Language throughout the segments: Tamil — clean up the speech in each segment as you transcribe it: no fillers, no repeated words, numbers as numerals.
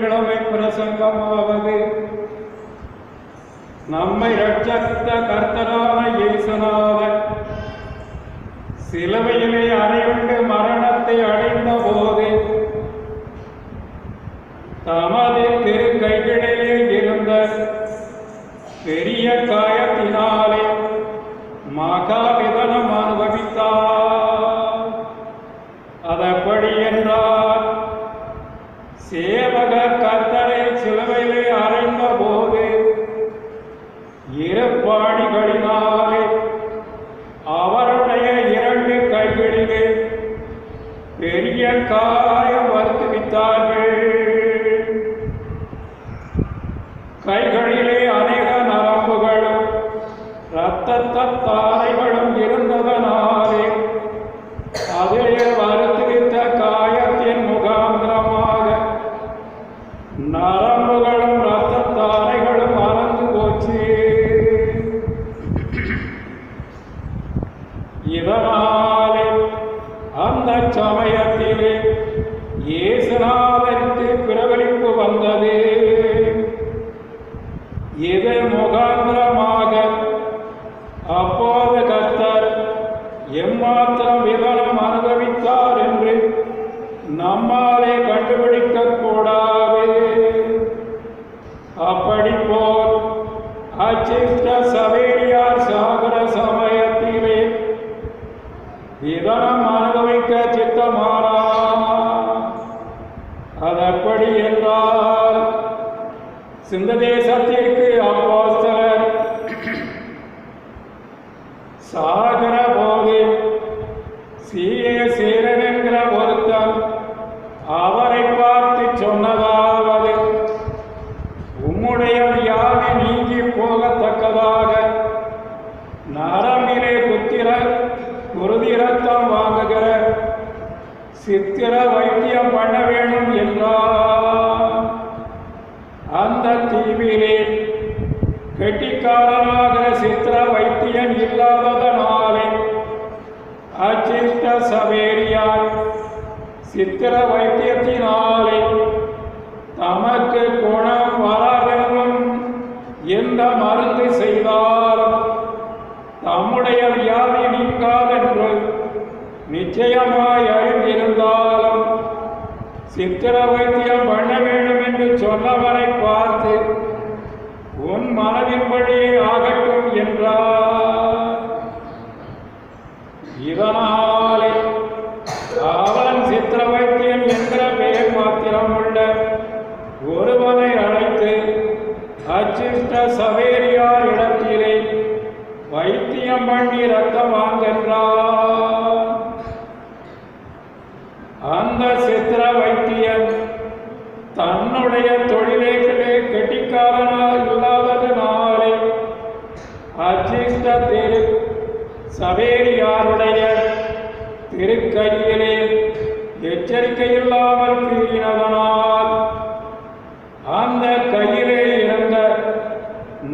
வெள்ளிக்கிழமை பிரசங்கமாவது நம்மை ரட்சித்த கர்த்தரான இயேசுநாதர் சிலுவையிலே அறையுண்டு மரணத்தை அடைந்த போது தமது திரு கைகளிலே இருந்த பெரிய காயத்தினாலே மகாவிதனம் அனுபவித்தார். அதப்படி என்றார், சேவகர் கர்த்தரை சிலுவையிலே அறைந்த போது இருப்பாணிகளினாலே அவருடைய 2 கைகளிலே பெரிய காயம் வருத்துவித்தார்கள். கைகளிலே அநேக நரம்புகளும் இரத்தத்தாரைகளும் இருந்ததனாலே அதிலே வருத்துவித்த காயத்தின் முகாந்திரமாக நரம்புகளும் இரத்தத்தாரைகளும் மறந்து போச்சு. இதனாலே அந்த சமயத்திலே இயேசுநாதருக்கு பிரபலிப்பு வந்தது. இது முகாந்திரமாக அப்போது கர்த்தர் எம்மாத்திரம் விதனம் அனுபவித்தார் என்று நம்மாலே கண்டுபிடிக்க கூடாது. அப்படி போல் அச்சிஷ்ட சவேரியார் சாகர சமயத்திலே விதனம் அனுபவிக்க சித்தமானார். அதப்படி என்றால் சிந்த தேசத்திற்கு அப்போஸ்தலர் சாகர போது சீரன் என்கிற ஒருத்தன் அவரை பார்த்து சொன்னதாவது, உம்முடைய வியாதி நீங்கி போகத்தக்கதாக நரம்பிலே குருதி ரத்தம் வாங்குகிற சித்திர வைத்தியம் பண்ண வேண்டும் என்றார். அந்த தீவிலே கெட்டிக்காரனாகிற சித்திர வைத்தியன் இல்லாததனாலே அச்சிஷ்ட சவேரியார் சித்திர வைத்தியத்தினாலே தமக்கு குணம் வராதென்றும் எந்த மருந்து செய்தாலும் தம்முடைய வியாதி நீங்காதென்று நிச்சயமாய் அறிந்திருந்தாலும் சித்திர வைத்தியம் பண்ண வேண்டும் என்று சொன்னவரை பார்த்து உன் மனதின்படியே ஆகட்டும் என்றார். இதனாலே அவன் சித்திர வைத்தியன் என்ற பெயர் மாத்திரம் உள்ள ஒருவனை அழைத்து அச்சிஷ்ட சவேரியார் இடத்திலே வைத்தியம் பண்ணி ரத்தம் வாங்கென்றார். அந்த சித்திர வைத்தியன் தன்னுடைய தொழிலே கெட்டிக்காரனாக இல்லாததனாலே அச்சிஷ்ட திரு சவேரியாருடைய திருக்கையிலே எச்சரிக்கையில்லாமல் கீறினதனால் அந்த கையிலே இருந்த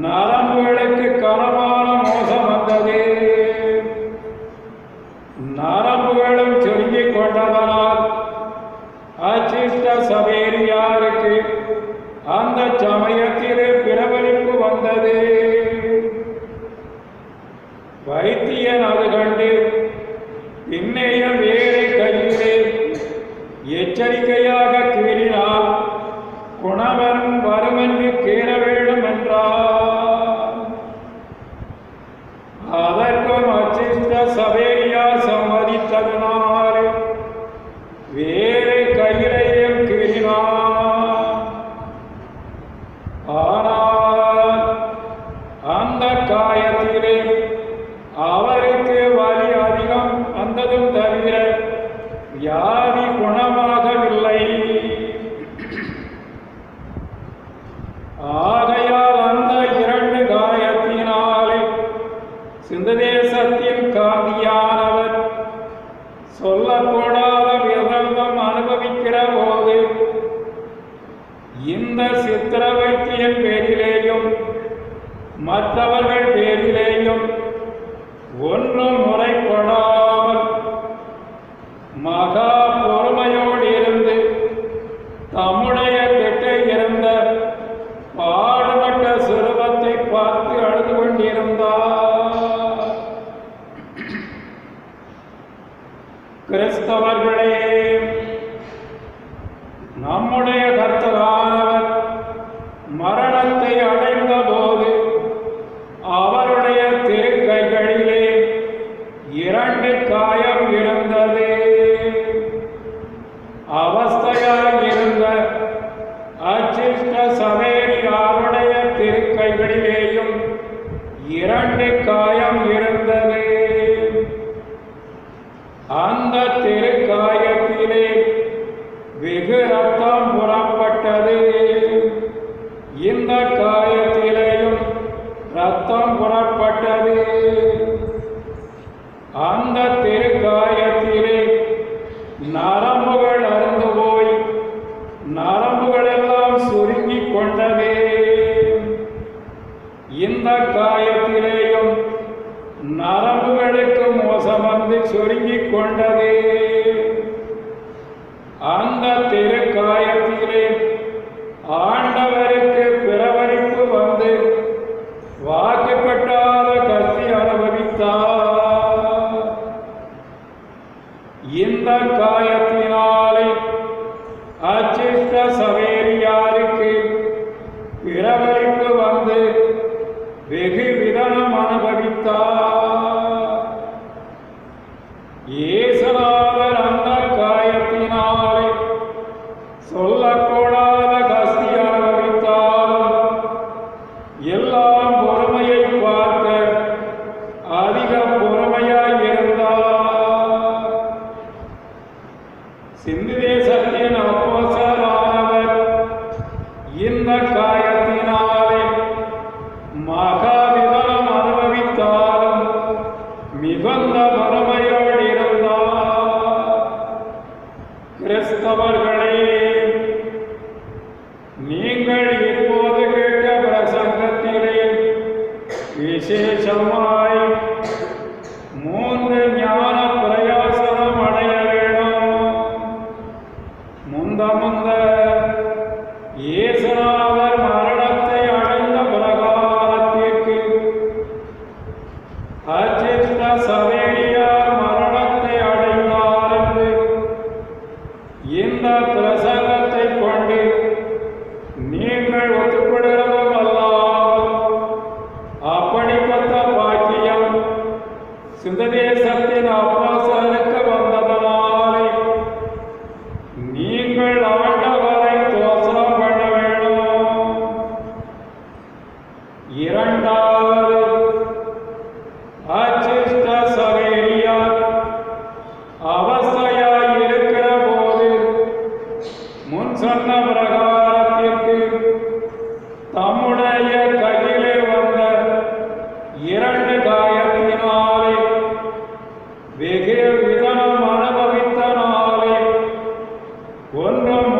நரம்புகளுக்கு கனமான மோசம் வந்தது. நரம்புகளும் சுருங்கிக் கொண்டதனால் அச்சிஷ்ட சவேரியாருக்கு அந்த சமயத்திலே பிரபலிப்பு வந்தது. வைத்தியன் அது கண்டு பின்னைய வேறு கையிலே எச்சரிக்கையாக கீறினால் குணவன் வருமென்று கீற வேண்டும் என்றார். அதற்கும் அச்சிஷ்ட சவேரியார் சம்மதித்ததனாலே வேறு கையிலையும் கீறினார். ஆனால் அந்த காயத்திலே அவருக்கு வலி அதிகம் வந்ததும் தவிர வியாதி குணமாகவில்லை. ஆகையால் அந்த 2 காயத்தினாலே சிந்த தேசத்தின் காந்தியானவர் சொல்லக்கூடாத விதம் அனுபவிக்கிற போது இந்த சித்திர வைத்தியன் பேரிலேயும் மற்றவர்கள் பேரிலேயும் ஒன்றும் முறைப்படாமல் மகா பொறுமையோடு இருந்து தம்முடைய கெட்ட அவஸ்தையாயிருந்த அச்சிஷ்ட சவேரியாருடைய திருக்கைகளிலேயும் 2 காயம் இருந்தது. அந்த திருக்காயத்திலே வெகு ரத்தம் புறப்பட்டது. இந்த காயத்திலேயும் ரத்தம் புறப்பட்டது. அந்த திருக்காயத்திலே நரம்புகள் அறுந்து போய் நரம்புகளெல்லாம் சுருங்கிக் கொண்டது. இந்த காயத்திலேயும் நரம்புகளுக்கு மோசம் வந்து சுருங்கிக் கொண்டது. அந்த திருக்காயத்திலே ஆண்டவருக்கு பிறவரிப்பு வந்து வாக்குப்பட்டாத கஸ்தி அனுபவித்தார். இந்த காயத்தினாலே அச்சிஷ்ட சவேரியாருக்கு பிறவரிப்பு வந்து வெகு விதனம் அனுபவித்தார். இயேசுநாதர் அந்த காயத்தினாலே சொல்லக்கூடாத கஸ்தி அனுபவித்தாலும் எல்லாம் பொறுமையை பார்க்க அதிக பொறுமையாய் இருந்தார். சிந்து தேசத்தின் அப்போஸ்தலரானவர் இந்த காயத்தினாலே மகாவிதனம் அனுபவித்தாலும் மிகுந்த பொறுமையோடு இருந்தார். கிறிஸ்தவர்களே, நீங்கள் இப்போது கேட்ட பிரசங்கத்திலே விசேஷமாய் 3 ஞான பிரயாசனம் அடைய வேணும். முந்த இயேசுநாதர் மரணத்தை அடைந்த பிரகாரத்திற்கு அச்சிஷ்ட சவேரியார் மரணத்தை அடைந்தார் என்று இந்த பிரசங்கத்தை கொண்டு நீங்கள் ஒத்துக்கொள்கிறதும் அல்லாமல் அப்படிப்பட்ட பாக்கியம் சிந்த தேசத்தின் அப்போஸ்தலருக்கு வந்ததனாலே நீங்கள் ஆண்டவரை தோசனம் பண்ண வேண்டும். இரண்டாவது, அச்சிஷ்ட சவேரியார் அவஸ்தையாய் இருக்கிற போது முன் சொன்ன பிரகாரத்திற்கு தம்முடைய கையிலே வந்த 2 காயத்தினாலே வெகு விதனம் அனுபவித்தனாலே ஒன்றும்